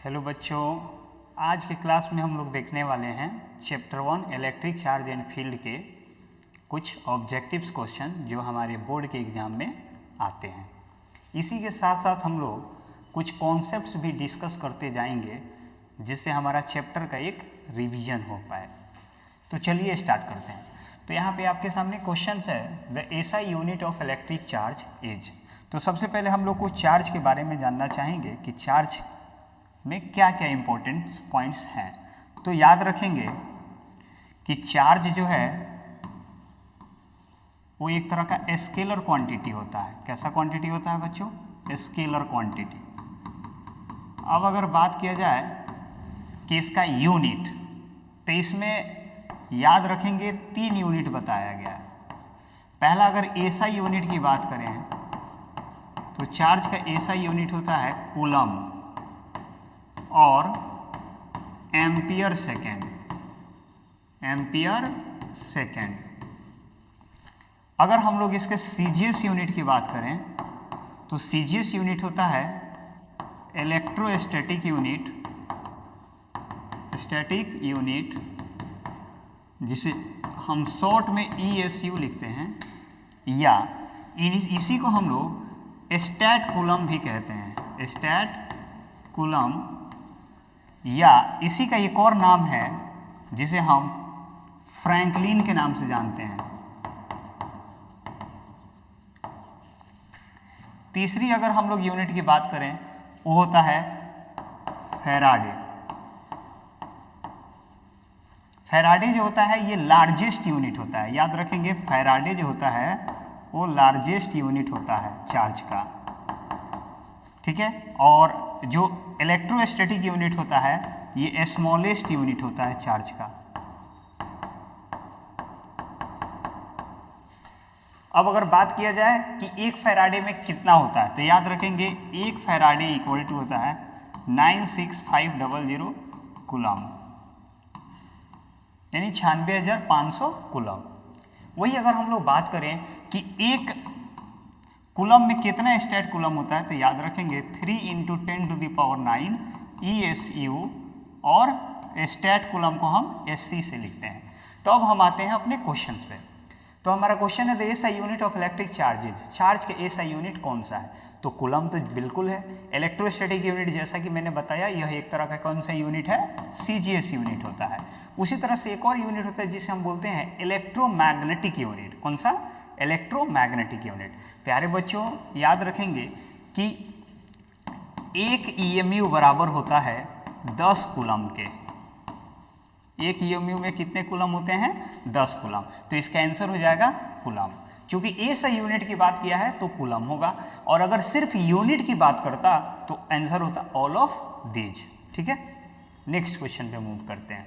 Hello बच्चों, आज के क्लास में हम लोग देखने वाले हैं chapter 1 electric charge and field के कुछ ऑब्जेक्टिव्स क्वेश्चन जो हमारे बोर्ड के एग्ज़ाम में आते हैं। इसी के साथ साथ हम लोग कुछ कॉन्सेप्ट्स भी डिस्कस करते जाएंगे जिससे हमारा चैप्टर का एक रिवीजन हो पाए। तो चलिए स्टार्ट करते हैं। तो यहाँ पे आपके सामने क्वेश्चन है the SI unit of electric charge is. तो सबसे पहले हम लोग कुछ चार्ज के बारे में जानना चाहेंगे कि चार्ज में क्या क्या इंपॉर्टेंट पॉइंट्स हैं। तो याद रखेंगे कि चार्ज जो है वो एक तरह का स्केलर क्वांटिटी होता है। कैसा क्वांटिटी होता है बच्चों? Scalar quantity. अब अगर बात किया जाए कि इसका यूनिट, तो इसमें याद रखेंगे 3 यूनिट बताया गया है। पहला अगर एसआई यूनिट की बात करें तो चार्ज का एसआई यूनिट होता है कूलम और एम्पियर सेकेंड। अगर हम लोग इसके सीजीएस यूनिट की बात करें तो सीजीएस यूनिट होता है इलेक्ट्रोस्टैटिक यूनिट, जिसे हम शॉर्ट में ESU लिखते हैं, या इसी को हम लोग स्टैट कूलम भी कहते हैं। स्टैट कूलम, या इसी का एक और नाम है जिसे हम फ्रैंकलिन के नाम से जानते हैं। तीसरी अगर हम लोग यूनिट की बात करें वो होता है फैराडे। फैराडे जो होता है ये लार्जेस्ट यूनिट होता है। याद रखेंगे फैराडे जो होता है वो लार्जेस्ट यूनिट होता है चार्ज का, ठीक है। और जो इलेक्ट्रोस्टैटिक यूनिट होता है ये स्मॉलेस्ट यूनिट होता है चार्ज का। अब अगर बात किया जाए कि एक फैराडे में कितना होता है तो याद रखेंगे एक फैराडे इक्वल टू होता है 96500 कूलम, यानी 96,500 कूलम। वही अगर हम लोग बात करें कि एक कूलम में कितना स्टैट कूलम होता है तो याद रखेंगे 3 × 10⁹ ESU, और स्टैट कूलम को हम SC से लिखते हैं। तो अब हम आते हैं अपने क्वेश्चंस पे। तो हमारा क्वेश्चन है the SI unit of electric charges. Charge के एसआई यूनिट कौन सा है? तो कूलम तो बिल्कुल है। इलेक्ट्रोस्टैटिक यूनिट जैसा कि मैंने बताया यह एक तरह का कौन सा यूनिट है? CGS यूनिट होता है। उसी तरह से एक और यूनिट होता है जिसे हम बोलते हैं इलेक्ट्रोमैग्नेटिक यूनिट। कौन सा? Electromagnetic unit. प्यारे बच्चों याद रखेंगे कि एक EMU बराबर होता है 10 कूलम के। एक EMU में कितने कूलम होते हैं? 10 कूलम। तो इसका आंसर हो जाएगा कूलम। क्योंकि एसआई यूनिट की बात किया है तो कूलम होगा, और अगर सिर्फ यूनिट की बात करता तो आंसर होता ऑल ऑफ दीज, ठीक है। नेक्स्ट क्वेश्चन पे मूव करते हैं।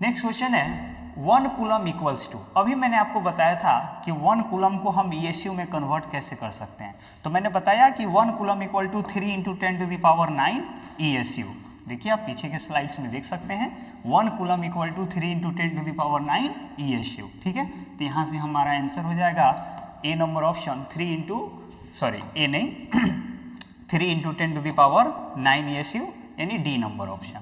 नेक्स्ट क्वेश्चन है 1 कूलम इक्वल्स टू। अभी मैंने आपको बताया था कि 1 कूलम को हम ESU में कन्वर्ट कैसे कर सकते हैं। तो मैंने बताया कि 1 कूलम इक्वल टू 3 × 10⁹ ESU। देखिए आप पीछे के स्लाइड्स में देख सकते हैं 1 कूलम इक्वल टू 3 × 10⁹ ESU, ठीक है। तो यहाँ से हमारा आंसर हो जाएगा A नंबर ऑप्शन 3 × 10⁹ ESU, यानी D नंबर ऑप्शन।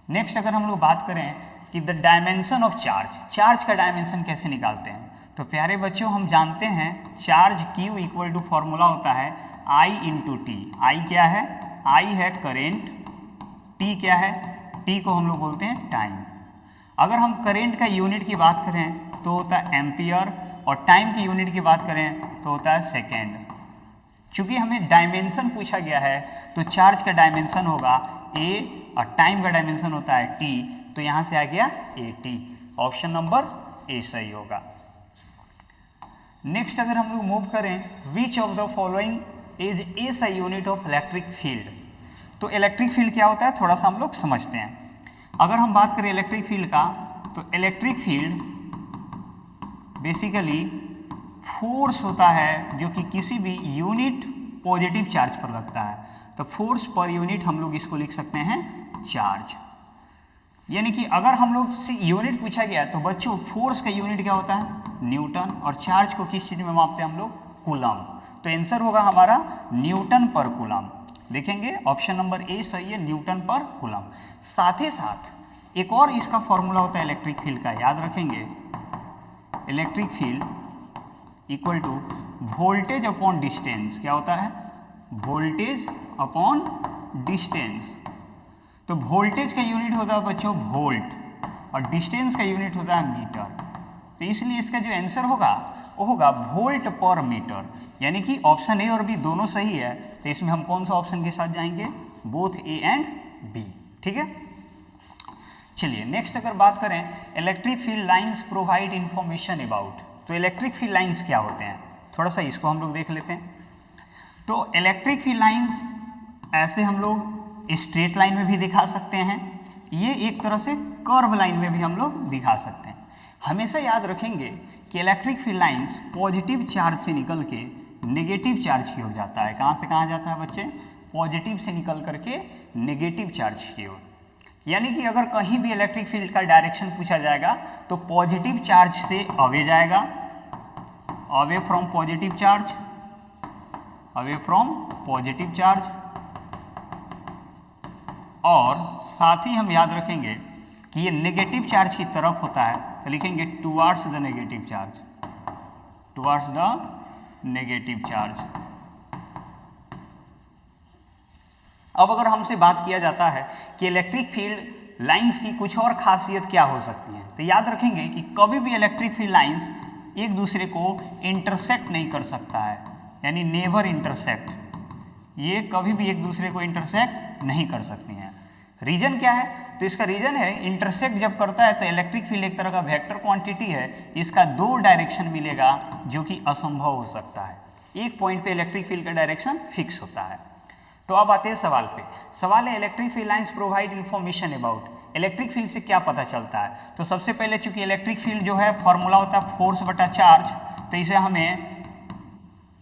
नेक्स्ट अगर हम लोग बात करें कि द डायमेंशन ऑफ चार्ज का डायमेंशन कैसे निकालते हैं, तो प्यारे बच्चों हम जानते हैं charge Q equal to formula होता है I × T। I क्या है? I है करेंट, T क्या है? T को हम लोग बोलते हैं टाइम। अगर हम करेंट का यूनिट की बात करें तो होता है एम्पियर, और टाइम की यूनिट की बात करें तो होता है सेकेंड। चूंकि हमें डायमेंशन पूछा गया है तो चार्ज का डायमेंशन होगा A और टाइम का डायमेंशन होता है T, तो यहाँ से आ गया AT। ऑप्शन नंबर A सही होगा। नेक्स्ट अगर हम लोग मूव करें which of the following is SI unit of electric field. तो इलेक्ट्रिक फील्ड क्या होता है थोड़ा सा हम लोग समझते हैं। अगर हम बात करें इलेक्ट्रिक फील्ड का तो इलेक्ट्रिक फील्ड बेसिकली फोर्स होता है जो कि किसी भी यूनिट पॉजिटिव चार्ज पर लगता है। तो फोर्स पर यूनिट हम लोग इसको लिख सकते हैं चार्ज। यानी कि अगर हम लोग से यूनिट पूछा गया तो बच्चों फोर्स का यूनिट क्या होता है? न्यूटन। और चार्ज को किस चीज़ में मापते हैं हम लोग? कूलम। तो आंसर होगा हमारा न्यूटन पर कूलम। देखेंगे ऑप्शन नंबर ए सही है, न्यूटन पर कूलम। साथ ही साथ एक और इसका फॉर्मूला होता है इलेक्ट्रिक फील्ड का, याद रखेंगे, electric field equal to voltage upon distance. क्या होता है? Voltage upon distance. तो वोल्टेज का यूनिट होता है बच्चों वोल्ट और डिस्टेंस का यूनिट होता है मीटर। तो इसलिए इसका जो आंसर होगा वो होगा वोल्ट पर मीटर, यानी कि ऑप्शन ए और बी दोनों सही है। तो इसमें हम कौन सा ऑप्शन के साथ जाएंगे? Both A and B. ठीक है, चलिए नेक्स्ट अगर बात करें electric field lines provide information about. तो इलेक्ट्रिक फील्ड लाइंस क्या होते हैं, थोड़ा सा इसको हम लोग देख लेते हैं। तो इलेक्ट्रिक फील्ड लाइंस ऐसे हम लोग स्ट्रेट लाइन में भी दिखा सकते हैं, ये एक तरह से कर्व लाइन में भी हम लोग दिखा सकते हैं। हमेशा याद रखेंगे कि electric field lines positive charge से निकल के नेगेटिव चार्ज की ओर जाता है। कहाँ से कहाँ जाता है बच्चे? पॉजिटिव से निकल करके नेगेटिव चार्ज की ओर। यानी कि अगर कहीं भी इलेक्ट्रिक फील्ड का डायरेक्शन पूछा जाएगा तो पॉजिटिव चार्ज से अवे जाएगा, away from positive charge, away from positive charge. और साथ ही हम याद रखेंगे कि ये नेगेटिव चार्ज की तरफ होता है, तो लिखेंगे towards the negative charge, towards the negative charge. अब अगर हमसे बात किया जाता है कि इलेक्ट्रिक फील्ड लाइंस की कुछ और खासियत क्या हो सकती है, तो याद रखेंगे कि कभी भी इलेक्ट्रिक फील्ड लाइंस एक दूसरे को इंटरसेक्ट नहीं कर सकता है, यानी नेवर इंटरसेक्ट। ये कभी भी एक दूसरे को इंटरसेक्ट नहीं कर सकती हैं। रीजन क्या है? तो इसका रीजन है इंटरसेक्ट जब करता है तो इलेक्ट्रिक फील्ड एक तरह का वेक्टर क्वांटिटी है, इसका दो डायरेक्शन मिलेगा जो कि असंभव हो सकता है। एक पॉइंट पे इलेक्ट्रिक फील्ड का डायरेक्शन फिक्स होता है। तो अब आते हैं सवाल पे। सवाल है electric field lines provide information about. Electric field से क्या पता चलता है? तो सबसे पहले चूंकि इलेक्ट्रिक फील्ड जो है फॉर्मूला होता है फोर्स बटा चार्ज, तो इसे हमें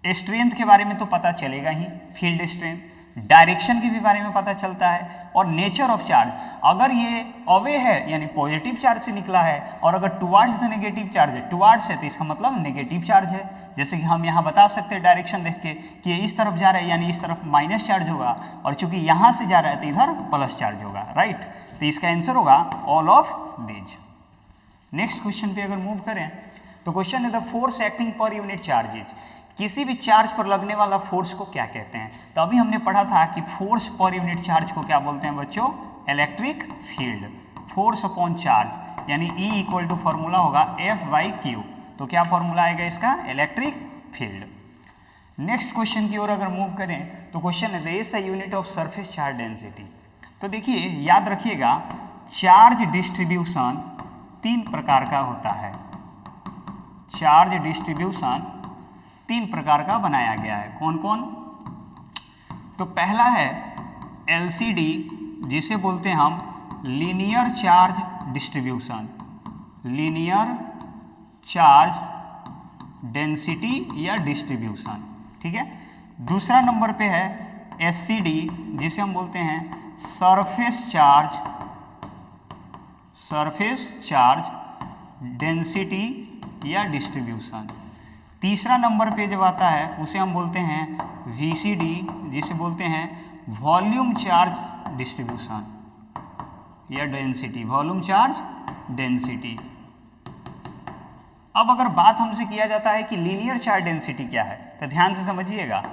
स्ट्रेंथ के बारे में तो पता चलेगा ही, फील्ड स्ट्रेंथ, डायरेक्शन के भी बारे में पता चलता है, और नेचर ऑफ चार्ज। अगर ये अवे है यानी पॉजिटिव चार्ज से निकला है, और अगर टुवार्ड्स द नेगेटिव चार्ज है, टुवार्ड्स है तो इसका मतलब नेगेटिव चार्ज है। जैसे कि हम यहाँ बता सकते हैं डायरेक्शन देख के कि ये इस तरफ जा रहा है यानी इस तरफ माइनस चार्ज होगा, और चूंकि यहाँ से जा रहा है तो इधर प्लस चार्ज होगा, राइट। तो इसका आंसर होगा all of these. Next question पे अगर मूव करें तो क्वेश्चन है the force acting per unit charges. किसी भी चार्ज पर लगने वाला फोर्स को क्या कहते हैं? तो अभी हमने पढ़ा था कि फोर्स पर यूनिट चार्ज को क्या बोलते हैं बच्चों? Electric field. Force upon charge यानी E इक्वल टू फॉर्मूला होगा F/Q। तो क्या फॉर्मूला आएगा इसका? Electric field. नेक्स्ट क्वेश्चन की ओर अगर मूव करें तो क्वेश्चन है the SI unit of surface charge density. तो देखिए याद रखिएगा चार्ज डिस्ट्रीब्यूशन तीन प्रकार का होता है। चार्ज डिस्ट्रीब्यूशन तीन प्रकार का बनाया गया है। कौन कौन? तो पहला है LCD, जिसे बोलते हैं हम linear charge distribution, linear charge density या डिस्ट्रीब्यूशन, ठीक है। दूसरा नंबर पे है SCD, जिसे हम बोलते हैं सरफेस चार्ज डेंसिटी या डिस्ट्रीब्यूशन। तीसरा नंबर पे जब आता है उसे हम बोलते हैं VCD, जिसे बोलते हैं वॉल्यूम चार्ज डिस्ट्रीब्यूशन या डेंसिटी, वॉल्यूम चार्ज डेंसिटी। अब अगर बात हमसे किया जाता है कि लीनियर चार्ज डेंसिटी क्या है, तो ध्यान से समझिएगा।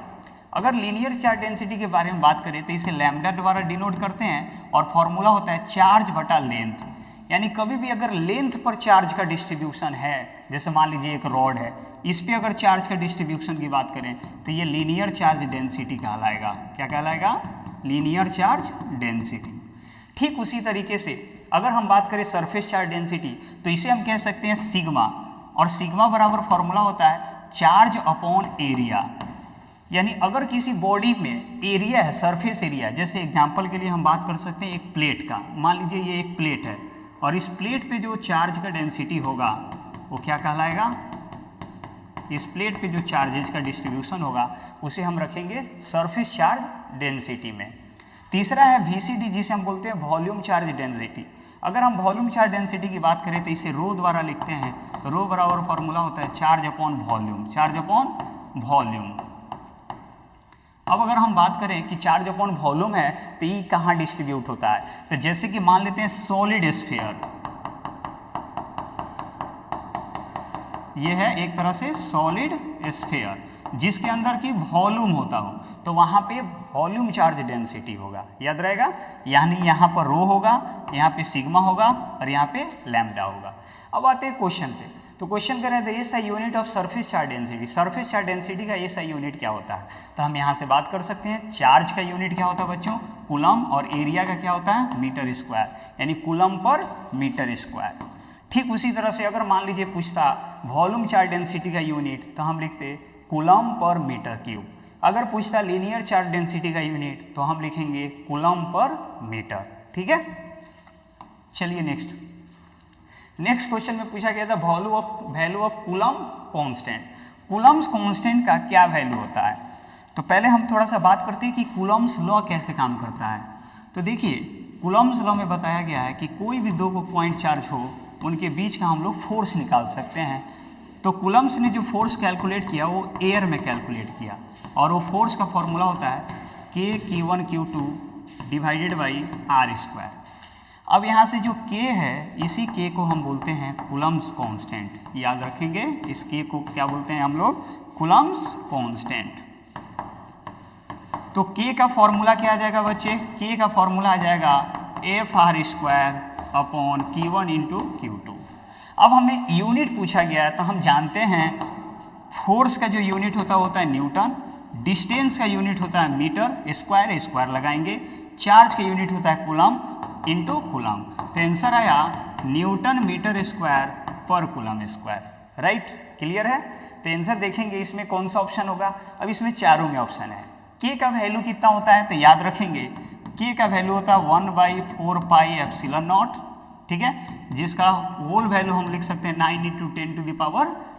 अगर लीनियर चार्ज डेंसिटी के बारे में बात करें तो इसे लैम्डा द्वारा डिनोट करते हैं, और फॉर्मूला होता है चार्ज बटा लेंथ। यानी कभी भी अगर लेंथ पर चार्ज का डिस्ट्रीब्यूशन है, जैसे मान लीजिए एक रॉड है, इस पे अगर चार्ज का डिस्ट्रीब्यूशन की बात करें तो ये लीनियर चार्ज डेंसिटी कहलाएगा। क्या कहलाएगा? Linear charge density. ठीक उसी तरीके से अगर हम बात करें सरफेस चार्ज डेंसिटी तो इसे हम कह सकते हैं सिग्मा, और सिग्मा बराबर फॉर्मूला होता है चार्ज अपॉन एरिया। यानी अगर किसी बॉडी में एरिया है, सरफेस एरिया, जैसे एग्जांपल के लिए हम बात कर सकते हैं एक प्लेट का। मान लीजिए ये एक प्लेट है और इस प्लेट पे जो चार्ज का डेंसिटी होगा वो क्या कहलाएगा? इस प्लेट पे जो चार्जेज का डिस्ट्रीब्यूशन होगा उसे हम रखेंगे सरफेस चार्ज डेंसिटी में। तीसरा है VCD, जिसे हम बोलते हैं वॉल्यूम चार्ज डेंसिटी। अगर हम वॉल्यूम चार्ज डेंसिटी की बात करें तो इसे रो द्वारा लिखते हैं। रो बराबर फॉर्मूला होता है charge upon volume, charge upon volume. अब अगर हम बात करें कि चार्ज अपॉन वॉल्यूम है तो ये कहाँ डिस्ट्रीब्यूट होता है, तो जैसे कि मान लेते हैं सॉलिड स्फीयर, ये है एक तरह से सॉलिड स्फीयर जिसके अंदर की वॉल्यूम होता हो, तो वहाँ पे वॉल्यूम चार्ज डेंसिटी होगा, याद रहेगा, यानी यहाँ पर रो होगा, यहाँ पे सिग्मा होगा और यहाँ पे लैम्डा होगा। अब आते हैं क्वेश्चन पे, तो क्वेश्चन कर रहे थे SI unit of surface charge density, surface charge density का एसआई यूनिट क्या होता है, तो हम यहाँ से बात कर सकते हैं चार्ज का यूनिट क्या होता है बच्चों, कूलम, और एरिया का क्या होता है मीटर स्क्वायर, यानी कूलम पर मीटर स्क्वायर। ठीक उसी तरह से अगर मान लीजिए पूछता वॉल्यूम चार्ज डेंसिटी का यूनिट तो हम लिखते कूलम पर मीटर क्यूब, अगर पूछता लीनियर चार्ज डेंसिटी का यूनिट तो हम लिखेंगे कूलम पर मीटर। ठीक है, चलिए नेक्स्ट क्वेश्चन में पूछा गया था value of coulomb constant, Coulomb's constant का क्या वैल्यू होता है, तो पहले हम थोड़ा सा बात करते हैं कि कूलम्स लॉ कैसे काम करता है। तो देखिए कूलम्स लॉ में बताया गया है कि कोई भी दो पॉइंट चार्ज हो उनके बीच का हम लोग फोर्स निकाल सकते हैं, तो कूलम्स ने जो फोर्स कैलकुलेट किया वो एयर में कैलकुलेट किया, और वो फोर्स का फॉर्मूला होता है K Q2 divided by R square. अब यहाँ से जो K है इसी K को हम बोलते हैं कूलम्स कांस्टेंट, याद रखेंगे इस K को क्या बोलते हैं हम लोग, कूलम्स कांस्टेंट। तो K का फॉर्मूला क्या आ जाएगा बच्चे, K का फॉर्मूला आ जाएगा FR square upon Q1 into Q2। अब हमें यूनिट पूछा गया है तो हम जानते हैं फोर्स का जो यूनिट होता है न्यूटन, डिस्टेंस का यूनिट होता है मीटर, स्क्वायर लगाएंगे, चार्ज का यूनिट होता है कूलम इंटू कूलम, तो आंसर आया न्यूटन मीटर स्क्वायर पर कूलम स्क्वायर। राइट, क्लियर है, तो आंसर देखेंगे इसमें कौन सा ऑप्शन होगा। अब इसमें चारों में ऑप्शन है, K का वैल्यू कितना होता है तो याद रखेंगे K का वैल्यू होता है 1/4 पाई एप्सिलॉन नॉट, ठीक है, जिसका होल वैल्यू हम लिख सकते हैं 9 ×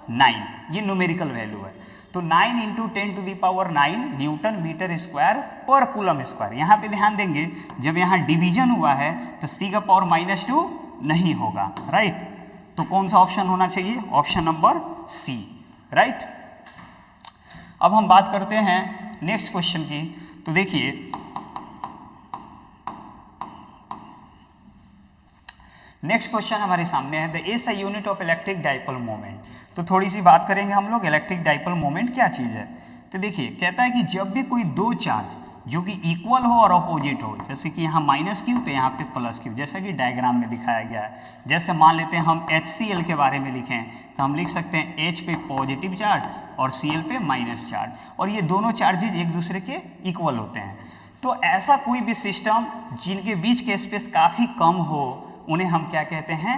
10⁹, ये न्यूमेरिकल वैल्यू है, तो 9 × 10⁹ न्यूटन मीटर स्क्वायर पर कूलम स्क्वायर। यहाँ पे ध्यान देंगे जब यहाँ डिवीजन हुआ है तो C का पावर -2 नहीं होगा, राइट, तो कौन सा ऑप्शन होना चाहिए, ऑप्शन नंबर C, राइट। अब हम बात करते हैं नेक्स्ट क्वेश्चन की, तो देखिए नेक्स्ट क्वेश्चन हमारे सामने है the SI unit of electric dipole moment. तो थोड़ी सी बात करेंगे हम लोग इलेक्ट्रिक डाइपोल मोमेंट क्या चीज़ है। तो देखिए कहता है कि जब भी कोई दो चार्ज जो कि इक्वल हो और अपोजिट हो, जैसे कि यहाँ -q तो यहाँ पे +q, जैसा कि डायग्राम में दिखाया गया है। जैसे मान लेते हैं हम HCl के बारे में लिखें तो हम लिख सकते हैं H पे पॉजिटिव चार्ज और Cl पे माइनस चार्ज, और ये दोनों चार्जेज एक दूसरे के इक्वल होते हैं। तो ऐसा कोई भी सिस्टम जिनके बीच के स्पेस काफ़ी कम हो उन्हें हम क्या कहते हैं,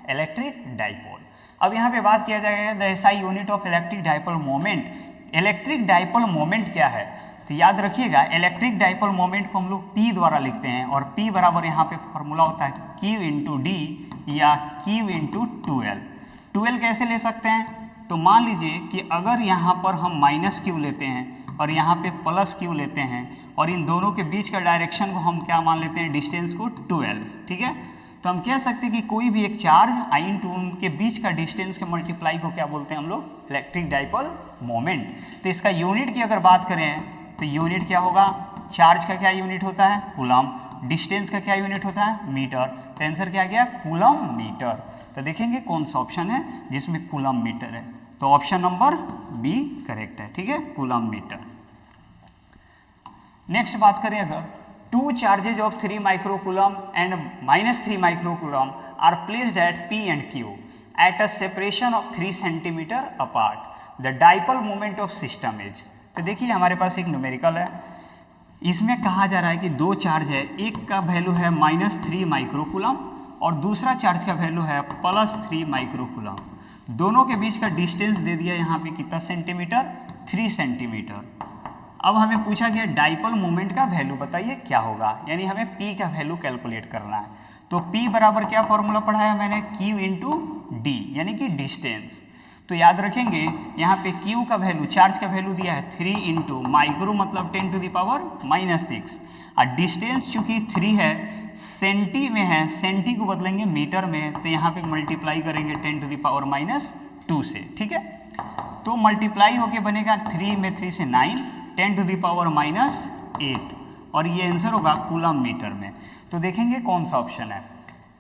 इलेक्ट्रिक डाइपोल। अब यहाँ पे बात किया जाएगा the SI unit of electric dipole moment. Electric dipole moment क्या है, तो याद रखिएगा इलेक्ट्रिक डाइपोल मोमेंट को हम लोग P द्वारा लिखते हैं, और P बराबर यहाँ पे फॉर्मूला होता है Q × D या Q × 12। 12 कैसे ले सकते हैं, तो मान लीजिए कि अगर यहाँ पर हम -q लेते हैं और यहाँ पे +q लेते हैं, और इन दोनों के बीच का डायरेक्शन को हम क्या मान लेते हैं, डिस्टेंस को 12, ठीक है, तो हम कह सकते हैं कि कोई भी एक चार्ज आई टू उनके बीच का डिस्टेंस के मल्टीप्लाई को क्या बोलते हैं हम लोग, इलेक्ट्रिक डाइपोल मोमेंट। तो इसका यूनिट की अगर बात करें तो यूनिट क्या होगा, चार्ज का क्या यूनिट होता है, कूलम, डिस्टेंस का क्या यूनिट होता है, मीटर, तो आंसर क्या गया, कूलम मीटर। तो देखेंगे कौन सा ऑप्शन है जिसमें कूलम मीटर है, तो ऑप्शन नंबर बी करेक्ट है, ठीक है, कूलम मीटर। नेक्स्ट बात करें अगर two charges of 3 microcoulomb and -3 microcoulomb are placed at P and Q at a separation of 3 centimeter apart. The dipole moment of system is, तो देखिए हमारे पास एक न्यूमेरिकल है, इसमें कहा जा रहा है कि दो चार्ज है, एक का वैल्यू है -3 माइक्रोकूलम्ब और दूसरा चार्ज का वैल्यू है +3 माइक्रोकूलम्ब। दोनों के बीच का डिस्टेंस दे दिया यहाँ पे कितना सेंटीमीटर, 3 सेंटीमीटर। अब हमें पूछा गया डाइपोल मोमेंट का वैल्यू बताइए क्या होगा, यानी हमें P का वैल्यू कैलकुलेट करना है। तो P बराबर क्या फॉर्मूला पढ़ाया मैंने, Q × D यानी कि डिस्टेंस। तो याद रखेंगे यहाँ पे Q का वैल्यू, चार्ज का वैल्यू दिया है 3 × माइक्रो मतलब 10⁻⁻⁶, और डिस्टेंस चूंकि 3 है, सेंटी में है, सेंटी को बदलेंगे मीटर में, तो यहाँ पे मल्टीप्लाई करेंगे 10⁻⁻2 से, ठीक है, तो मल्टीप्लाई होके बनेगा 3 में 3 से 9, 10⁻⁻8 और ये आंसर होगा कूलम मीटर में। तो देखेंगे कौन सा ऑप्शन है।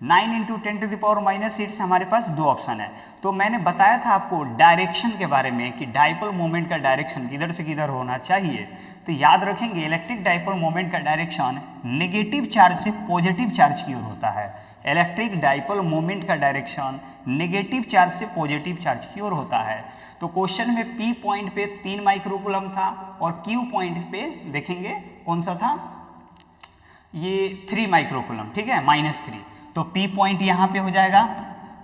9 × 10⁻⁻8 से हमारे पास दो ऑप्शन है। तो मैंने बताया था आपको डायरेक्शन के बारे में कि डाइपोल मोमेंट का डायरेक्शन किधर से किधर होना चाहिए। तो याद रखेंगे इलेक्ट्रिक डाइपोल मोमेंट का डायरेक्शन नेगेटिव चार्ज से पॉजिटिव चार्ज की ओर होता है। इलेक्ट्रिक डाइपोल मोमेंट का डायरेक्शन नेगेटिव चार्ज से पॉजिटिव चार्ज की ओर होता है। तो क्वेश्चन में P पॉइंट पे 3 माइक्रोकूलम था और Q पॉइंट पे देखेंगे कौन सा था, ये 3 माइक्रोकूलम, ठीक है, -3। तो P पॉइंट यहाँ पे हो जाएगा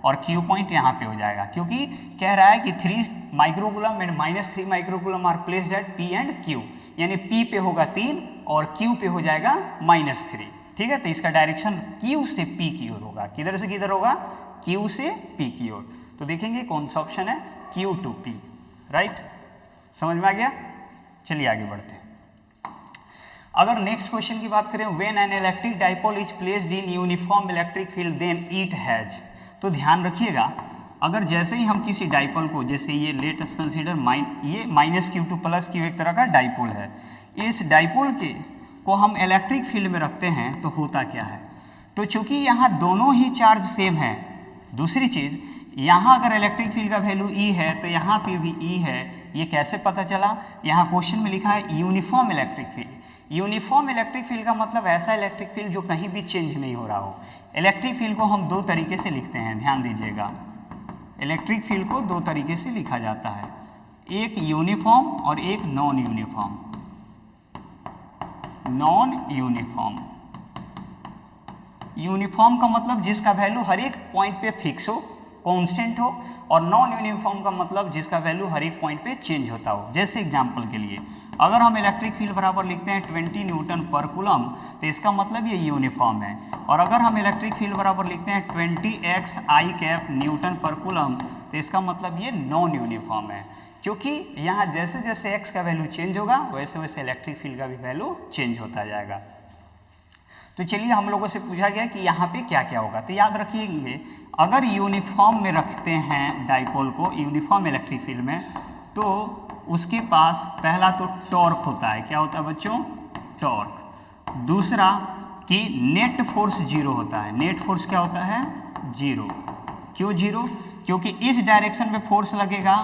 और Q पॉइंट यहाँ पे हो जाएगा, क्योंकि कह रहा है कि 3 microcoulomb and -3 microcoulomb are placed at P and Q, यानी P पे होगा 3 और Q पे हो जाएगा -3, ठीक है। तो इसका डायरेक्शन Q से P की ओर होगा। किधर से किधर होगा, Q से P की ओर। तो देखेंगे कौन सा ऑप्शन है, Q to P, राइट। समझ में आ गया। चलिए आगे बढ़ते हैं। अगर नेक्स्ट क्वेश्चन की बात करें, when an electric dipole is placed in uniform electric field then it has. तो ध्यान रखिएगा, अगर जैसे ही हम किसी डाइपोल को, जैसे ये लेट अस कंसीडर ये -Q to +Q एक तरह का डाइपोल है, इस डाइपोल को हम इलेक्ट्रिक फील्ड में रखते हैं तो होता क्या है। तो चूंकि यहाँ दोनों ही चार्ज सेम है, दूसरी चीज यहाँ अगर इलेक्ट्रिक फील्ड का वैल्यू E है तो यहाँ पे भी E है। ये कैसे पता चला, यहाँ क्वेश्चन में लिखा है uniform electric field. Uniform electric field का मतलब ऐसा इलेक्ट्रिक फील्ड जो कहीं भी चेंज नहीं हो रहा हो। इलेक्ट्रिक फील्ड को हम दो तरीके से लिखते हैं, ध्यान दीजिएगा। इलेक्ट्रिक फील्ड को दो तरीके से लिखा जाता है, एक यूनिफॉर्म और एक non uniform. Non uniform, uniform का मतलब जिसका वैल्यू हर एक पॉइंट पे फिक्स हो, कांस्टेंट हो, और नॉन यूनिफॉर्म का मतलब जिसका वैल्यू हर एक पॉइंट पे चेंज होता हो। जैसे एग्जांपल के लिए अगर हम इलेक्ट्रिक फील्ड बराबर लिखते हैं 20 न्यूटन पर कूलम, तो इसका मतलब ये यूनिफॉर्म है। और अगर हम इलेक्ट्रिक फील्ड बराबर लिखते हैं 20 x न्यूटन पर कूलम, तो इसका मतलब ये नॉन यूनिफॉर्म है, क्योंकि यहाँ जैसे जैसे x का वैल्यू चेंज होगा वैसे वैसे इलेक्ट्रिक फील्ड का भी वैल्यू चेंज होता जाएगा। तो चलिए हम लोगों से पूछा गया कि यहाँ पे क्या क्या होगा। तो याद रखिएंगे, अगर यूनिफॉर्म में रखते हैं डाइपोल को, यूनिफॉर्म इलेक्ट्रिक फील्ड में, तो उसके पास पहला तो टॉर्क होता है। क्या होता है बच्चों, टॉर्क। दूसरा कि नेट फोर्स 0 होता है। नेट फोर्स क्या होता है, 0। क्यों 0, क्योंकि इस डायरेक्शन में फोर्स लगेगा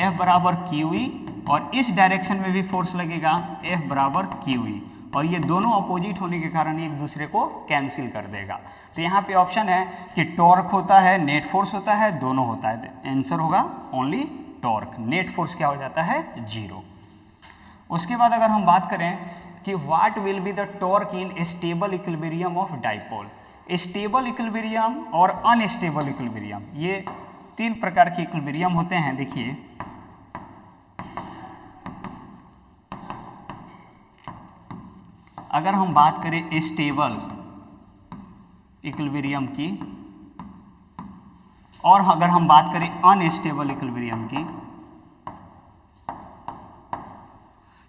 F बराबर QE और इस डायरेक्शन में भी फोर्स लगेगा F बराबर QE, और ये दोनों अपोजिट होने के कारण एक दूसरे को कैंसिल कर देगा। तो यहाँ पे ऑप्शन है कि टॉर्क होता है, नेट फोर्स होता है, दोनों होता है। आंसर होगा ओनली टॉर्क। नेट फोर्स क्या हो जाता है, 0। उसके बाद अगर हम बात करें कि what will be the torque in stable equilibrium of dipole. Stable equilibrium और अनस्टेबल इक्विलिब्रियम, ये 3 प्रकार के इक्विलिब्रियम होते हैं। देखिए अगर हम बात करें स्टेबल इक्विलिब्रियम की और अगर हम बात करें अनस्टेबल इक्विलिब्रियम की,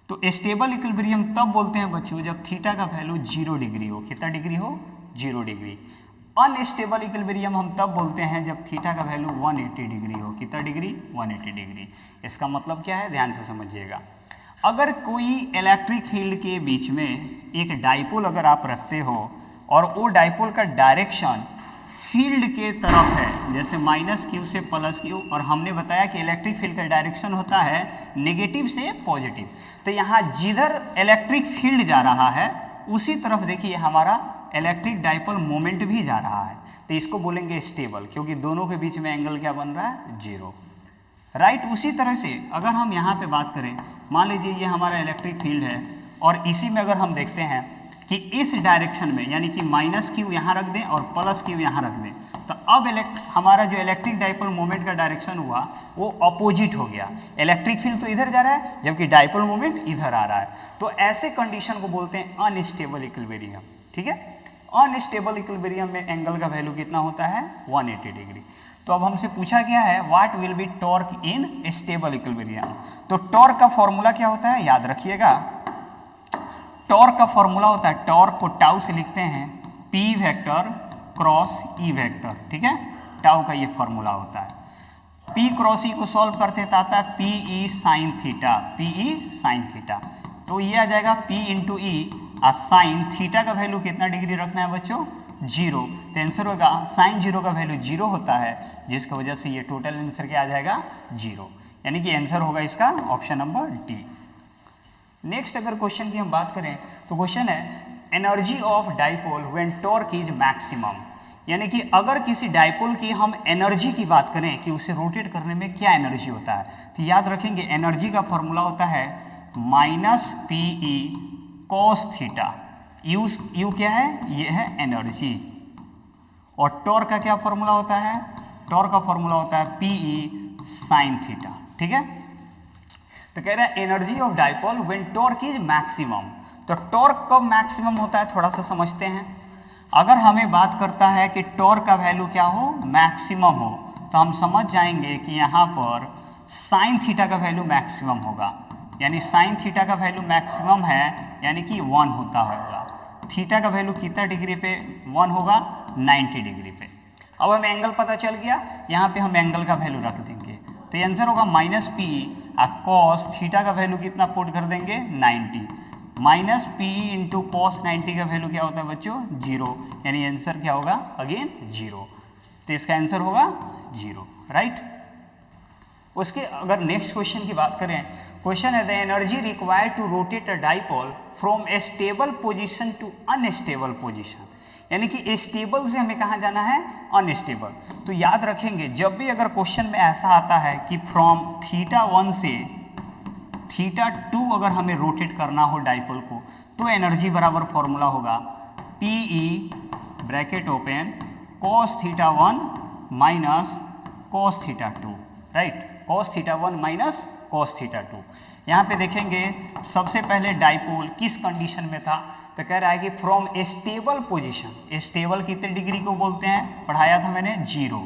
तो स्टेबल इक्विलिब्रियम तब बोलते हैं बच्चों जब थीटा का वैल्यू 0 डिग्री हो। कितना डिग्री हो, 0 डिग्री। अनस्टेबल इक्विलिब्रियम हम तब बोलते हैं जब थीटा का वैल्यू 180 डिग्री हो। कितना डिग्री, 180 डिग्री। इसका मतलब क्या है, ध्यान से समझिएगा। अगर कोई इलेक्ट्रिक फील्ड के बीच में एक डाइपोल अगर आप रखते हो और वो डाइपोल का डायरेक्शन फील्ड के तरफ है, जैसे -Q से +Q, और हमने बताया कि इलेक्ट्रिक फील्ड का डायरेक्शन होता है नेगेटिव से पॉजिटिव, तो यहाँ जिधर इलेक्ट्रिक फील्ड जा रहा है उसी तरफ देखिए हमारा इलेक्ट्रिक डाइपोल मोमेंट भी जा रहा है। तो इसको बोलेंगे स्टेबल, क्योंकि दोनों के बीच में एंगल क्या बन रहा है, 0, राइट। उसी तरह से अगर हम यहाँ पे बात करें, मान लीजिए ये हमारा इलेक्ट्रिक फील्ड है और इसी में अगर हम देखते हैं कि इस डायरेक्शन में, यानी कि -Q यहाँ रख दें और +Q यहाँ रख दें, तो अब हमारा जो इलेक्ट्रिक डाइपोल मोमेंट का डायरेक्शन हुआ वो अपोजिट हो गया। इलेक्ट्रिक फील्ड तो इधर जा रहा है जबकि डाइपोल मोमेंट इधर आ रहा है। तो ऐसे कंडीशन को बोलते हैं अनस्टेबल इक्विलिब्रियम, ठीक है। अनस्टेबल इक्विलिब्रियम में एंगल का वैल्यू कितना होता है, 180 डिग्री। तो अब हमसे पूछा गया है what will be torque in stable equilibrium. तो टॉर्क का फॉर्मूला क्या होता है, याद रखिएगा। टॉर्क का फॉर्मूला होता है, टॉर्क को टाउ से लिखते हैं P vector cross E vector, ठीक है। टाउ का ये फॉर्मूला होता है। P क्रॉस E को सॉल्व करते हैं तो आता है PE sin theta, PE sin theta. तो ये आ जाएगा P इंटू ई साइन थीटा का वैल्यू कितना डिग्री रखना है बच्चों, 0। तो आंसर होगा साइन 0 का वैल्यू 0 होता है, जिसकी वजह से ये टोटल आंसर क्या आ जाएगा 0, यानी कि आंसर होगा इसका ऑप्शन नंबर डी। नेक्स्ट अगर क्वेश्चन की हम बात करें तो क्वेश्चन है energy of dipole when torque is maximum, यानी कि अगर किसी डाइपोल की हम एनर्जी की बात करें कि उसे रोटेट करने में क्या एनर्जी होता है, तो याद रखेंगे एनर्जी का फॉर्मूला होता है minus P E cos theta. You क्या है, ये है एनर्जी, और टॉर्क का क्या फॉर्मूला होता है, टॉर्क का फॉर्मूला होता है पी ई साइन थीटा। ठीक है, तो कह रहा है energy of dipole when torque is maximum. तो टॉर्क कब मैक्सिमम होता है थोड़ा सा समझते हैं। अगर हमें बात करता है कि टॉर्क का वैल्यू क्या हो, मैक्सिमम हो, तो हम समझ जाएंगे कि यहाँ पर साइन थीटा का वैल्यू मैक्सिमम होगा, यानी साइन थीटा का वैल्यू मैक्सिमम है यानी कि 1 होता होगा। थीटा का वैल्यू कितना डिग्री पे 1 होगा, 90 डिग्री पे। अब हमें एंगल पता चल गया, यहाँ पे हम एंगल का वैल्यू रख देंगे, तो आंसर होगा माइनस पी कॉस थीटा का वैल्यू कितना पुट कर देंगे 90, माइनस पी इंटू कॉस 90 का वैल्यू क्या होता है बच्चों 0, यानी आंसर क्या होगा अगेन 0। तो इसका आंसर होगा 0, राइट। उसके अगर नेक्स्ट क्वेश्चन की बात करें, क्वेश्चन है the energy required to rotate a dipole from a stable position to unstable position, यानी कि स्टेबल से हमें कहाँ जाना है अनस्टेबल। तो याद रखेंगे जब भी अगर क्वेश्चन में ऐसा आता है कि फ्रॉम थीटा 1 से थीटा 2 अगर हमें रोटेट करना हो डाइपोल को, तो एनर्जी बराबर फॉर्मूला होगा P E bracket open cos theta 1 minus cos theta 2, right, cos theta 1 minus cos theta 2। यहाँ पे देखेंगे सबसे पहले डाइपोल किस कंडीशन में था, तो कह रहा है कि from a stable position, stable कितने डिग्री को बोलते हैं पढ़ाया था मैंने 0,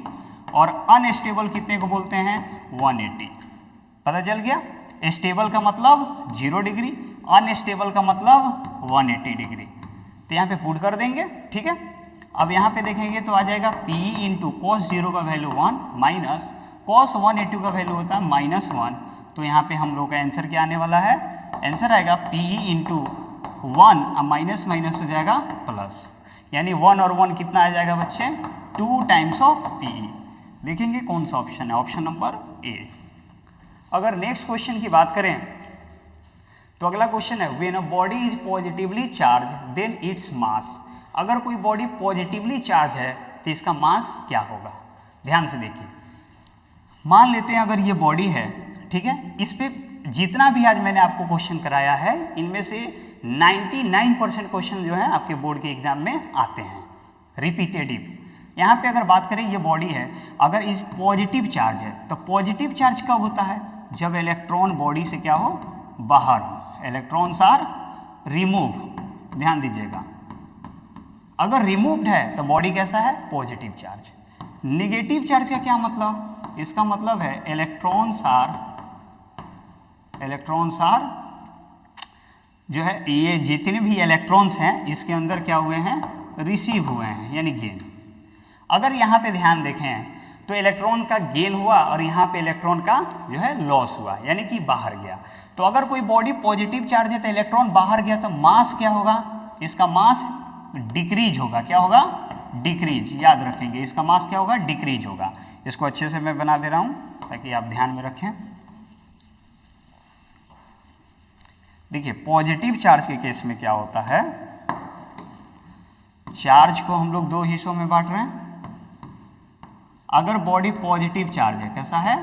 और अनस्टेबल कितने को बोलते हैं 180। पता चल गया, स्टेबल का मतलब 0 डिग्री, अनस्टेबल का मतलब 180 डिग्री। तो यहाँ पे पुट कर देंगे, ठीक है। अब यहाँ पे देखेंगे तो आ जाएगा P इंटू कॉस 0 का वैल्यू 1 माइनस कॉस 180 का वैल्यू होता है -1। तो यहाँ पे हम लोग का आंसर क्या आने वाला है, आंसर आएगा P इंटू 1, अब माइनस माइनस हो जाएगा प्लस, यानी 1 और 1 कितना आ जाएगा बच्चे 2 टाइम्स ऑफ P। देखेंगे कौन सा ऑप्शन है, ऑप्शन नंबर ए। अगर नेक्स्ट क्वेश्चन की बात करें तो अगला क्वेश्चन है when a body is positively charge then its mass. अगर कोई बॉडी पॉजिटिवली चार्ज है तो इसका मास क्या होगा। ध्यान से देखिए, मान लेते हैं अगर ये बॉडी है, ठीक है, इस पे जितना भी आज मैंने आपको क्वेश्चन कराया है इनमें से 99% क्वेश्चन जो है आपके बोर्ड के एग्जाम में आते हैं रिपीटेटिव। यहाँ पे अगर बात करें ये बॉडी है, अगर इस पॉजिटिव चार्ज है, तो पॉजिटिव चार्ज कब होता है, जब इलेक्ट्रॉन बॉडी से क्या हो बाहर हो, इलेक्ट्रॉन्स आर रिमूव। ध्यान दीजिएगा, अगर रिमूव्ड है तो बॉडी कैसा है पॉजिटिव चार्ज। नेगेटिव चार्ज का क्या मतलब, इसका मतलब है इलेक्ट्रॉन्स आर जो है ये जितने भी इलेक्ट्रॉन्स हैं इसके अंदर क्या हुए हैं रिसीव हुए हैं, यानी गेन। अगर यहाँ पे ध्यान देखें तो इलेक्ट्रॉन का गेन हुआ और यहाँ पे इलेक्ट्रॉन का जो है लॉस हुआ, यानी कि बाहर गया। तो अगर कोई बॉडी पॉजिटिव चार्ज है तो इलेक्ट्रॉन बाहर गया तो मास क्या होगा, इसका मास डिक्रीज होगा। क्या होगा, डिक्रीज। याद रखेंगे इसका मास क्या होगा, डिक्रीज होगा। इसको अच्छे से मैं बना दे रहा हूँ ताकि आप ध्यान में रखें। देखिए पॉजिटिव चार्ज के केस में क्या होता है, चार्ज को हम लोग 2 हिस्सों में बांट रहे हैं। अगर बॉडी पॉजिटिव चार्ज है, कैसा है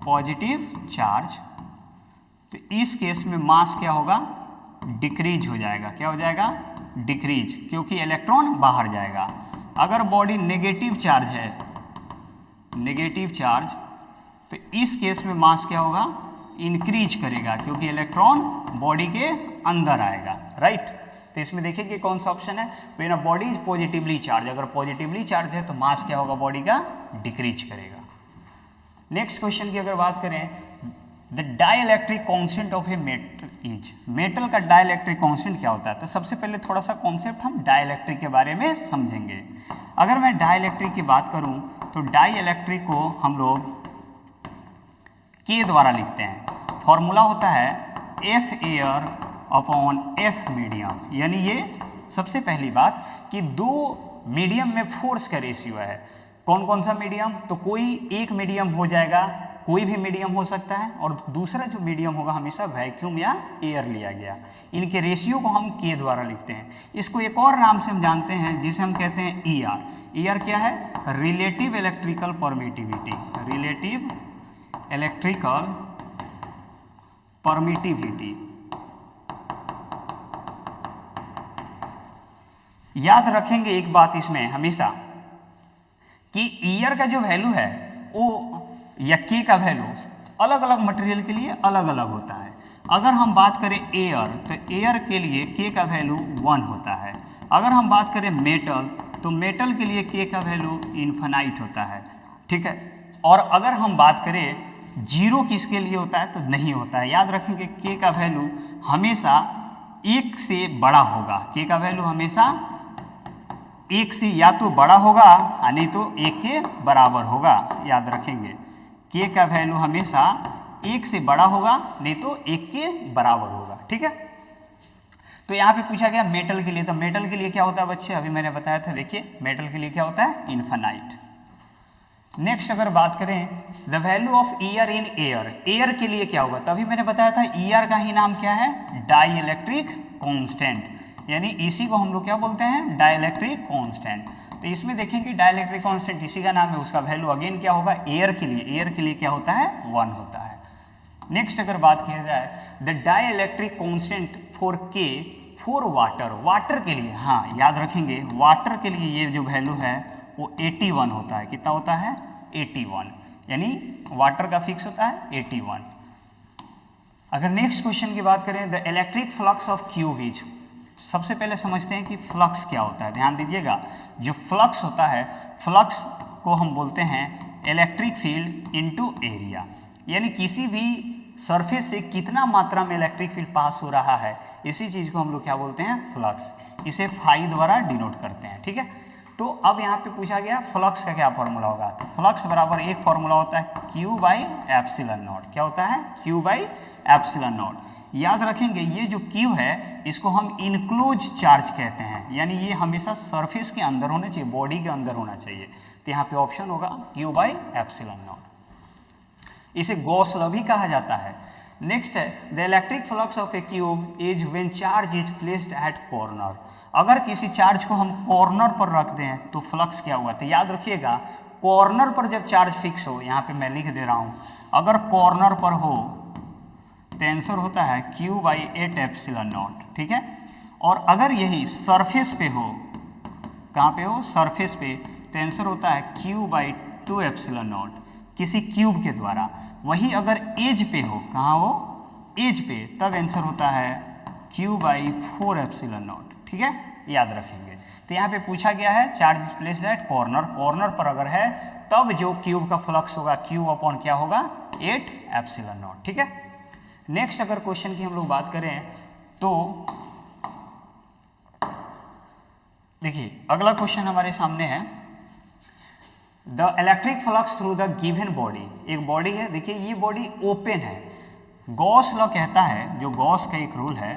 पॉजिटिव चार्ज, तो इस केस में मास क्या होगा डिक्रीज हो जाएगा। क्या हो जाएगा डिक्रीज, क्योंकि इलेक्ट्रॉन बाहर जाएगा। अगर बॉडी नेगेटिव चार्ज है, नेगेटिव चार्ज, तो इस केस में मास क्या होगा इंक्रीज करेगा, क्योंकि इलेक्ट्रॉन बॉडी के अंदर आएगा, राइट। तो इसमें देखिए कि कौन सा ऑप्शन है, when a body is positively charge. अगर पॉजिटिवली चार्ज है तो मास क्या होगा बॉडी का डिक्रीज करेगा। नेक्स्ट क्वेश्चन की अगर बात करें, the dielectric constant of a metal is. Metal का डाइलेक्ट्रिक कांस्टेंट क्या होता है, तो सबसे पहले थोड़ा सा कॉन्सेप्ट हम डाइलेक्ट्रिक के बारे में समझेंगे। अगर मैं डाइलेक्ट्रिक की बात करूं तो डाइलेक्ट्रिक को हम लोग के द्वारा लिखते हैं। फॉर्मूला होता है F air upon F medium, यानी ये सबसे पहली बात कि दो मीडियम में फोर्स का रेशियो है। कौन कौन सा मीडियम? तो कोई एक मीडियम हो जाएगा, कोई भी मीडियम हो सकता है, और दूसरा जो मीडियम होगा हमेशा वैक्यूम या एयर लिया गया। इनके रेशियो को हम के द्वारा लिखते हैं। इसको एक और नाम से हम जानते हैं जिसे हम कहते हैं ई आर। ई आर क्या है? Relative electrical permittivity. Relative electrical permittivity. याद रखेंगे एक बात इसमें हमेशा कि ईयर का जो वैल्यू है वो या के का वैल्यू अलग अलग मटेरियल के लिए अलग अलग होता है। अगर हम बात करें एयर, तो एयर के लिए के का वैल्यू 1 होता है। अगर हम बात करें मेटल, तो मेटल के लिए के का वैल्यू इन्फिनाइट होता है, ठीक है। और अगर हम बात करें जीरो किसके लिए होता है, तो नहीं होता है। याद रखेंगे के का वैल्यू हमेशा 1 से बड़ा होगा। के का वैल्यू हमेशा 1 से या तो बड़ा होगा नहीं तो 1 के बराबर होगा। याद रखेंगे के का वैल्यू हमेशा 1 से बड़ा होगा नहीं तो 1 के बराबर होगा, ठीक है। तो यहाँ पे पूछा गया मेटल के लिए, तो मेटल के लिए क्या होता है बच्चे? अभी मैंने बताया था, देखिए मेटल के लिए क्या होता है? इन्फिनाइट। नेक्स्ट अगर बात करें the value of year in air, air के लिए क्या होगा? तभी मैंने बताया था ईयर का ही नाम क्या है? डाई इलेक्ट्रिक कॉन्स्टेंट, यानी इसी को हम लोग क्या बोलते हैं? Dielectric constant. तो इसमें देखेंगे डाई इलेक्ट्रिक कॉन्स्टेंट इसी का नाम है, उसका वैल्यू अगेन क्या होगा? एयर के लिए, एयर के लिए क्या होता है? 1 होता है। नेक्स्ट अगर बात किया जाए the dielectric constant for K for water, water के लिए, हाँ याद रखेंगे वाटर के लिए ये जो वैल्यू है वो 81 होता है। कितना होता है? 81, यानी वाटर का फिक्स होता है 81। अगर नेक्स्ट क्वेश्चन की बात करें the electric flux of cube is, सबसे पहले समझते हैं कि फ्लक्स क्या होता है। ध्यान दीजिएगा, जो फ्लक्स होता है, फ्लक्स को हम बोलते हैं इलेक्ट्रिक फील्ड इनटू एरिया, यानी किसी भी सरफेस से कितना मात्रा में इलेक्ट्रिक फील्ड पास हो रहा है, इसी चीज़ को हम लोग क्या बोलते हैं? फ्लक्स। इसे फाई द्वारा डिनोट करते हैं, ठीक है। तो अब यहाँ पे पूछा गया फ्लक्स का क्या फॉर्मूला होगा? तो फ्लक्स बराबर एक फॉर्मूला होता है Q बाई एप्सिलॉन नॉट। क्या होता है? Q by epsilon not. याद रखेंगे ये जो Q है इसको हम इनक्लोज चार्ज कहते हैं, यानी ये हमेशा सरफेस के अंदर होना चाहिए, बॉडी के अंदर होना चाहिए। तो यहाँ पे ऑप्शन होगा Q बाई एप्सिलॉन नॉट। इसे गॉस लॉ भी कहा जाता है। नेक्स्ट है the electric flux of A cube is when charge is placed at corner. अगर किसी चार्ज को हम कॉर्नर पर रख दें तो फ्लक्स क्या हुआ? तो याद रखिएगा कॉर्नर पर जब चार्ज फिक्स हो, यहाँ पे मैं लिख दे रहा हूँ, अगर कॉर्नर पर हो तो आंसर होता है Q बाई 8 एप्सिलॉन नॉट, ठीक है। और अगर यही सरफेस पे हो, कहाँ पे हो? सरफेस पे, तो आंसर होता है Q बाई 2 एप्सिलॉन नॉट, किसी क्यूब के द्वारा। वही अगर एज पे हो, कहाँ हो? एज पे, तब आंसर होता है Q बाई 4 एप्सिलॉन नॉट, ठीक है, याद रखेंगे। तो यहाँ पे पूछा गया है charge is placed at corner, corner पर अगर है तब जो क्यूब का फ्लक्स होगा Q अपॉन क्या होगा? 8 एप्सिलॉन नॉट, ठीक है। नेक्स्ट अगर क्वेश्चन की हम लोग बात करें तो देखिए अगला क्वेश्चन हमारे सामने है the electric flux through the given body. एक बॉडी है, देखिए ये बॉडी ओपन है। गॉस लॉ कहता है, जो गॉस का एक रूल है,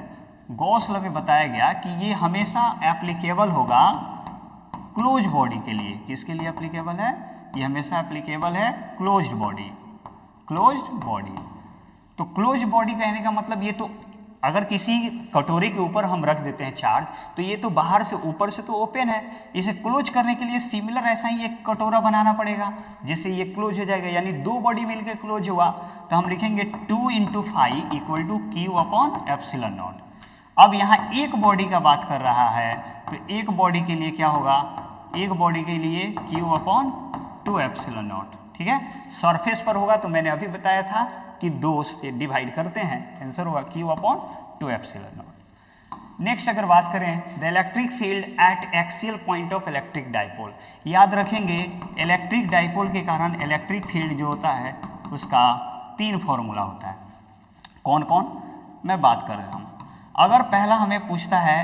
गॉस लॉ में बताया गया कि ये हमेशा एप्लीकेबल होगा क्लोज बॉडी के लिए। किसके लिए एप्लीकेबल है? ये हमेशा एप्लीकेबल है क्लोज्ड बॉडी, क्लोज्ड बॉडी। तो क्लोज बॉडी कहने का मतलब ये तो अगर किसी कटोरी के ऊपर हम रख देते हैं चार्ज, तो ये तो बाहर से ऊपर से तो ओपन है, इसे क्लोज करने के लिए सिमिलर ऐसा ही एक कटोरा बनाना पड़ेगा जिससे ये क्लोज हो जाएगा, यानी दो बॉडी मिलकर क्लोज हुआ। तो हम लिखेंगे 2 × 5 equal to Q upon epsilon naught. अब यहाँ एक बॉडी का बात कर रहा है, तो एक बॉडी के लिए क्या होगा? एक बॉडी के लिए Q अपॉन 2 एप्सिलॉन नॉट, ठीक है। सरफेस पर होगा तो मैंने अभी बताया था कि 2 से डिवाइड करते हैं, आंसर होगा Q upon 2 epsilon not. Next अगर बात करें the electric field at axial point of electric dipole. याद रखेंगे इलेक्ट्रिक डाइपोल के कारण इलेक्ट्रिक फील्ड जो होता है उसका 3 फॉर्मूला होता है। कौन कौन मैं बात कर रहा हूँ? अगर पहला हमें पूछता है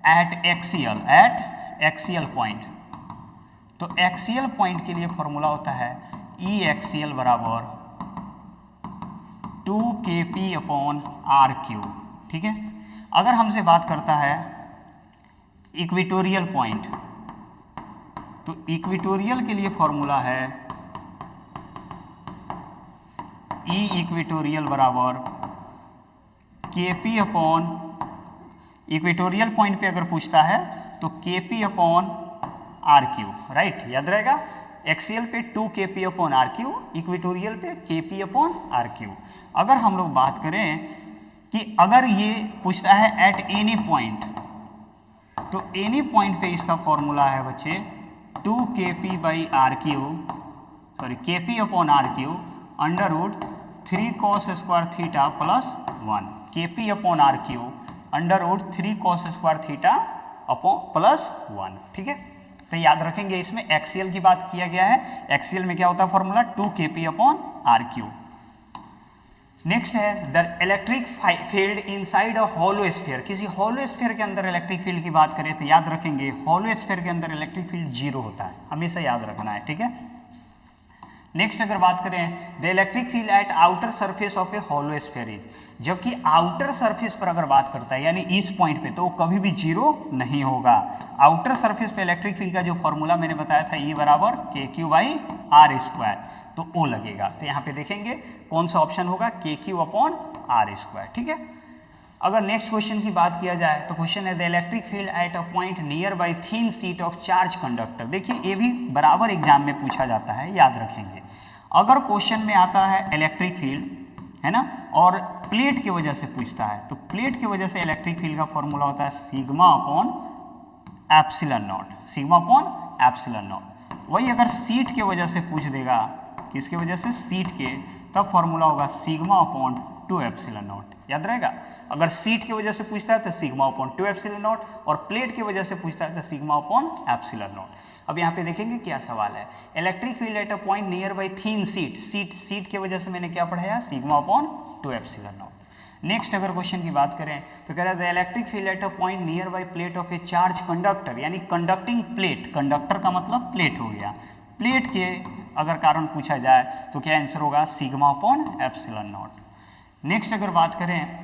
एट एक्सियल पॉइंट, तो एक्सियल पॉइंट के लिए फॉर्मूला होता है E एक्सियल बराबर 2kp/r³, ठीक है। अगर हमसे बात करता है इक्वेटोरियल पॉइंट, तो इक्वेटोरियल के लिए फॉर्मूला है E इक्वेटोरियल बराबर kp/ इक्वेटोरियल पॉइंट पे अगर पूछता है तो kp/r³, राइट, याद रहेगा। एक्सियल पे 2kp/r³, इक्वेटोरियल पे kp/r³। अगर हम लोग बात करें कि अगर ये पूछता है एट एनी पॉइंट, तो एनी पॉइंट पे इसका फॉर्मूला है बच्चे kp/r³ √3 cos square theta plus 1, kp/r³ √3 cos square theta plus 1, ठीक है। तो याद रखेंगे, इसमें एक्सियल की बात किया गया है। एक्सियल में क्या होता है फॉर्मूला 2kp/r³। नेक्स्ट है the electric field inside a hollow sphere. किसी हॉलो स्फीयर के अंदर इलेक्ट्रिक फील्ड की बात करें तो याद रखेंगे हॉलो स्फीयर के अंदर इलेक्ट्रिक फील्ड 0 होता है, हमेशा याद रखना है, ठीक है। नेक्स्ट अगर बात करें the electric field at outer surface of A hollow sphere is, जबकि आउटर सरफेस पर अगर बात करता है यानी इस पॉइंट पे, तो वो कभी भी 0 नहीं होगा। आउटर सरफेस पे इलेक्ट्रिक फील्ड का जो फॉर्मूला मैंने बताया था E बराबर kq/r², तो O लगेगा। तो यहाँ पे देखेंगे कौन सा ऑप्शन होगा kq/r², ठीक है। अगर नेक्स्ट क्वेश्चन की बात किया जाए तो क्वेश्चन है the electric field at a point near by thin sheet of charge conductor. देखिए ये भी बराबर एग्जाम में पूछा जाता है, याद रखेंगे। अगर क्वेश्चन में आता है इलेक्ट्रिक फील्ड, है ना, और प्लेट की वजह से पूछता है, तो प्लेट की वजह से इलेक्ट्रिक फील्ड का फॉर्मूला होता है σ/ε0। वही अगर सीट के वजह से पूछ देगा, किसके वजह से, सीट के, तब फॉर्मूला होगा σ/2ε0, याद रहेगा। अगर सीट की वजह से पूछता है तो σ/2ε0, और प्लेट की वजह से पूछता है तो σ/ε0। अब यहाँ पे देखेंगे क्या सवाल है, electric field at a point near by thin sheet की वजह से मैंने क्या पढ़ाया σ/2ε0। नेक्स्ट अगर क्वेश्चन की बात करें तो कह रहा है electric field at a point near by plate of A charge conductor, यानी कंडक्टिंग प्लेट, कंडक्टर का मतलब प्लेट हो गया, प्लेट के अगर कारण पूछा जाए तो क्या आंसर होगा σ/ε0। नेक्स्ट अगर बात करें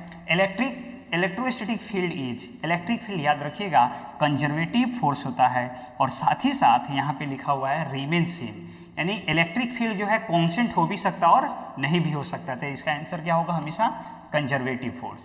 electrostatic field is, electric field याद रखिएगा कंजर्वेटिव फोर्स होता है, और साथ ही साथ यहाँ पे लिखा हुआ है रिमेन सेम, यानी इलेक्ट्रिक फील्ड जो है कांस्टेंट हो भी सकता और नहीं भी हो सकता। तो इसका आंसर क्या होगा, हमेशा कंजर्वेटिव फोर्स।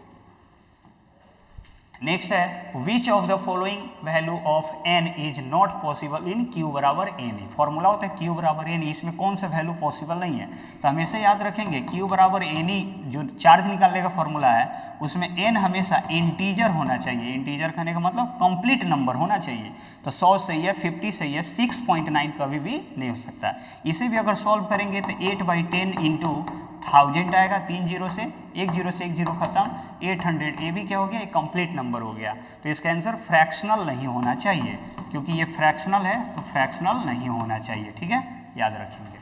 नेक्स्ट है which of the following value of n is not possible in q बराबर n। फॉर्मूला होता है q बराबर n, इसमें कौन सा वैल्यू पॉसिबल नहीं है, तो हमेशा याद रखेंगे q बराबर n, जो चार्ज निकालने का फॉर्मूला है उसमें n हमेशा इंटीजर होना चाहिए। इंटीजर कहने का मतलब कंप्लीट नंबर होना चाहिए। तो 100 सही है, 50 सही है, 6.9 कभी भी नहीं हो सकता। इसे भी अगर सॉल्व करेंगे तो 8/10 इंटू 1000 आएगा, 3 0 से 1 0 खत्म, 800, ये भी क्या हो गया, एक कंप्लीट नंबर हो गया। तो इसका आंसर फ्रैक्शनल नहीं होना चाहिए, क्योंकि ये फ्रैक्शनल है तो फ्रैक्शनल नहीं होना चाहिए, ठीक है, याद रखेंगे।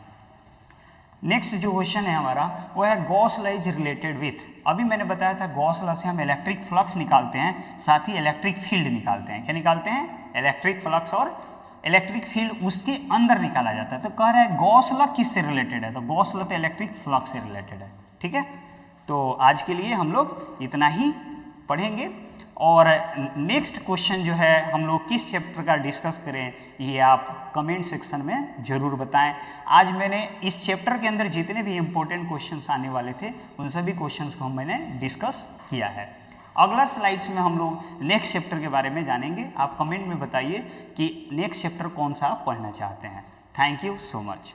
नेक्स्ट जो क्वेश्चन है हमारा वो है Gauss law is related with. अभी मैंने बताया था गॉस लॉ से हम इलेक्ट्रिक फ्लक्स निकालते हैं, साथ ही इलेक्ट्रिक फील्ड निकालते हैं। क्या निकालते हैं, इलेक्ट्रिक फ्लक्स और इलेक्ट्रिक फील्ड उसके अंदर निकाला जाता है। तो कह रहा है गॉस लॉ किससे रिलेटेड है, तो गॉस लॉ तो इलेक्ट्रिक फ्लक्स से रिलेटेड है, ठीक है। तो आज के लिए हम लोग इतना ही पढ़ेंगे, और नेक्स्ट क्वेश्चन जो है हम लोग किस चैप्टर का डिस्कस करें ये आप कमेंट सेक्शन में ज़रूर बताएं। आज मैंने इस चैप्टर के अंदर जितने भी इम्पोर्टेंट क्वेश्चंस आने वाले थे उन सभी क्वेश्चंस को मैंने डिस्कस किया है। अगला स्लाइड्स में हम लोग नेक्स्ट चैप्टर के बारे में जानेंगे। आप कमेंट में बताइए कि नेक्स्ट चैप्टर कौन सा पढ़ना चाहते हैं। Thank you so much.